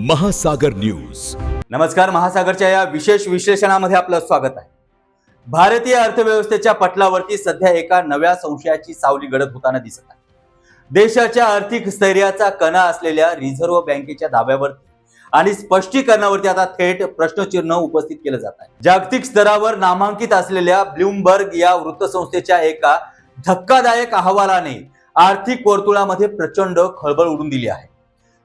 महासागर न्यूज। नमस्कार, महासागरच्या या विशेष विश्लेषणामध्ये आपलं स्वागत आहे। भारतीय अर्थव्यवस्थेच्या पटलावरती सध्या एका नव्या संशयाची सावली गडद होताना दिसत आहे। देशाच्या आर्थिक स्थैर्याचा कणा असलेल्या रिझर्व्ह बँकेच्या दाव्यावरती आणि स्पष्टीकरणावरती आता थेट प्रश्नचिन्ह उपस्थित केलं जात आहे। जागतिक स्तरावर नामांकित असलेल्या ब्लूमबर्ग या वृत्तसंस्थेच्या एका धक्कादायक अहवालाने आर्थिक वर्तुळामध्ये प्रचंड खळबळ उडून दिली आहे।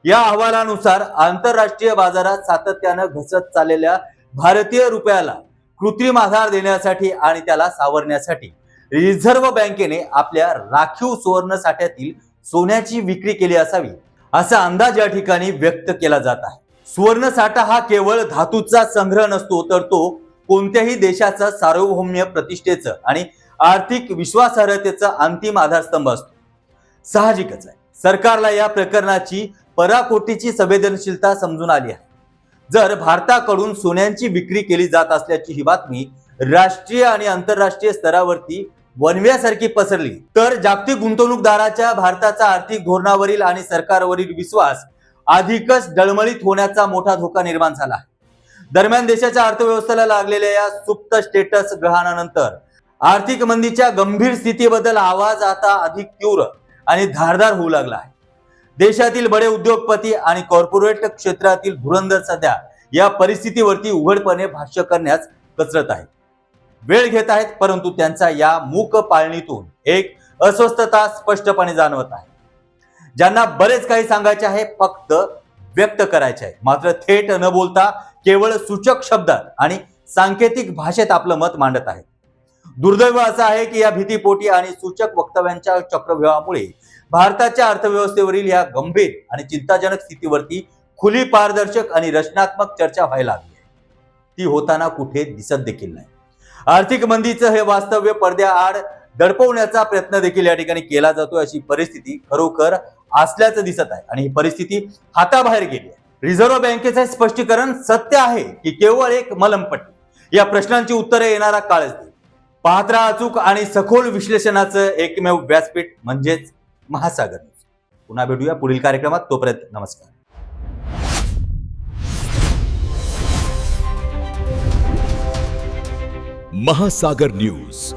या अहवालानुसार आंतरराष्ट्रीय बाजारात सातत्यानं घसरत चाललेल्या भारतीय रुपयाला कृत्रिम आधार देण्यासाठी आणि त्याला सावरण्यासाठी रिझर्व्ह बँकेने आपल्या राखीव सुवर्ण साठ्यातील सोन्याची विक्री केली असावी असा अंदाज या ठिकाणी व्यक्त केला जात आहे। सुवर्ण साठा हा केवळ धातूचा संग्रह नसतो, तर तो कोणत्याही देशाचा सार्वभौम्य प्रतिष्ठेचं आणि आर्थिक विश्वासार्हतेचा अंतिम आधारस्तंभ असतो। साहजिकच आहे, सरकारला या प्रकरणाची पराकोटीची संवेदनशीलता समजून आली आहे। जर भारताकडून सोन्यांची विक्री केली जात असल्याची ही बातमी राष्ट्रीय आणि आंतरराष्ट्रीय स्तरावरती वणव्यासारखी पसरली तर जागतिक गुंतवणूकदाराच्या भारताचा आर्थिक धोरणावरील आणि सरकारवरील विश्वास अधिकच डळमळीत होण्याचा मोठा धोका निर्माण झाला आहे। दरम्यान देशाच्या अर्थव्यवस्थेला लागलेल्या या सुप्त स्टेटस ग्रहणानंतर आर्थिक मंदीच्या गंभीर स्थितीबद्दल आवाज आता अधिक तीव्र आणि धारदार होऊ लागला आहे। देशातील बडे उद्योगपती आणि कॉर्पोरेट क्षेत्रातील धुरंधर सध्या या परिस्थितीवरती उघडपणे भाष्य करण्यास कचरत आहेत, वेळ घेत आहेत, परंतु त्यांचा या मूक पाळणीतून एक अस्वस्थता स्पष्टपणे जाणवत आहे। ज्यांना बरेच काही सांगायचे आहे, फक्त व्यक्त करायचे आहे, मात्र थेट न बोलता केवळ सूचक शब्दात आणि सांकेतिक भाषेत आपलं मत मांडत आहेत। दुर्दैव असं आहे की या भीतीपोटी आणि सूचक वक्तव्यांच्या चक्रव्यूहामुळे भारताच्या अर्थव्यवस्थेवरील या गंभीर आणि चिंताजनक स्थितीवरती खुली, पारदर्शक आणि रचनात्मक चर्चा व्हायला लागली आहे। ती होताना कुठे दिसत देखील नाही। आर्थिक मंदीचं हे वास्तव्य पडद्याआड दडपवण्याचा प्रयत्न देखील या ठिकाणी केला जातोय, अशी परिस्थिती खरोखर असल्याचं दिसत आहे आणि ही परिस्थिती हाताबाहेर गेली आहे। रिझर्व्ह बँकेचे स्पष्टीकरण सत्य आहे की केवळ एक मलमपट्टी, या प्रश्नांची उत्तरे येणारा काळच देईल। पाहत राहा अचूक आणि सखोल विश्लेषणाचं एकमेव व्यासपीठ म्हणजेच महासागर न्यूज। पुन्हा भेटूया पुढील कार्यक्रमात, तोपर्यंत नमस्कार। महासागर न्यूज।